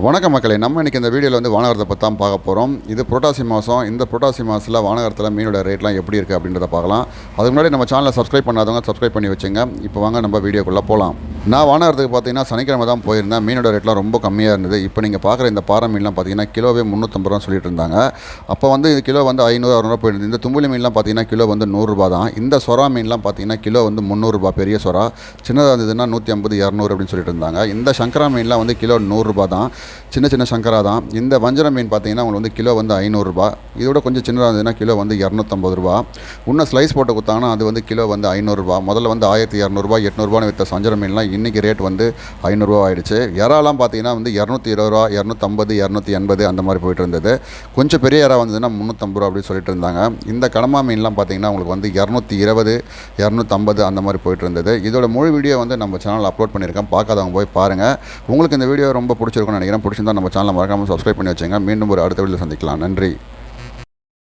வணக்கம் மக்களே, நம்ம இன்றைக்கி இந்த வீடியோவில் வந்து வானகரத்தை பற்றி தான் பார்க்க போகிறோம். இது புரட்டாசி மாதம். இந்த புரட்டாசி மாதத்தில் வானகரத்தில் மீனோட ரேட்லாம் எப்படி இருக்குது அப்படின்றத பார்க்கலாம். அதுக்கு முன்னாடி நம்ம சேனலை சப்ஸ்கிரைப் பண்ணாதவங்க சப்ஸ்கிரைப் பண்ணி வச்சுங்க. இப்போ வாங்க நம்ம வீடியோக்குள்ளே போகலாம். நான் வானகரத்துக்கு பார்த்தீங்கன்னா சனிக்கிழமை தான் போயிருந்தேன். மீனோட ரேட்லாம் ரொம்ப கம்மியாக இருந்தது. இப்போ நீங்கள் பார்க்குற இந்த பாறை மீன்லாம் பார்த்தீங்கன்னா கிலோவே 350 ரூபா சொல்லிட்டு இருந்தாங்க. அப்போ வந்து இது கிலோ வந்து 500-600 போயிருந்தது. இந்த தும்புலி மீன்லாம் பார்த்தீங்கன்னா கிலோ வந்து 100 ரூபா தான். இந்த சொரா மீன்லாம் பார்த்தீங்கன்னா கிலோ வந்து 300 ரூபா. பெரிய சொரா, சின்னதாக இருந்ததுன்னா 150-200 அப்படின்னு சொல்லிட்டு இருந்தாங்க. இந்த சங்கரா மீன்லாம் வந்து கிலோ 100 ரூபா தான். சின்ன சங்கரா தான். இந்த வஞ்சரம் மீன் பார்த்தீங்கன்னா உங்களுக்கு வந்து கிலோ வந்து 500 ரூபா. இதோட கொஞ்சம் சின்னதாக இருந்ததுன்னா கிலோ வந்து 250 ரூபா. இன்னும் ஸ்லைஸ் போட்டு கொடுத்தாங்கன்னா அது வந்து கிலோ வந்து 500 ரூபா. முதல்ல வந்து 1200 ரூபா 800 ரூபான்னு விற்ற வஞ்சரம் மீன்லாம் இன்றைக்கி ரேட் வந்து 500 ரூபா ஆகிடுச்சு. இறாலாம் பார்த்தீங்கன்னா வந்து 220 ரூபா, 250, 280 அந்த மாதிரி போயிட்டு இருந்தது. கொஞ்சம் பெரிய இறா வந்ததுன்னா 350 ரூபா அப்படின்னு சொல்லிட்டு இருந்தாங்க. இந்த கடமா மீன்லாம் பார்த்தீங்கன்னா உங்களுக்கு வந்து 220, 250 அந்த மாதிரி போயிட்டு இருந்தது. இதோட முழு வீடியோ வந்து நம்ம சேனலில் அப்லோட் பண்ணியிருக்கேன். பார்க்காதவங்க போய் பாருங்கள். உங்களுக்கு இந்த வீடியோ ரொம்ப பிடிச்சிருக்கும்னு நினைக்கிறேன். பிடிச்சிருந்தா நம்ம சேனலை மறக்காமல் சப்ஸ்கிரைப் பண்ணி வச்சுங்க. மீண்டும் ஒரு அடுத்த வீடியோவில் சந்திக்கலாம். நன்றி.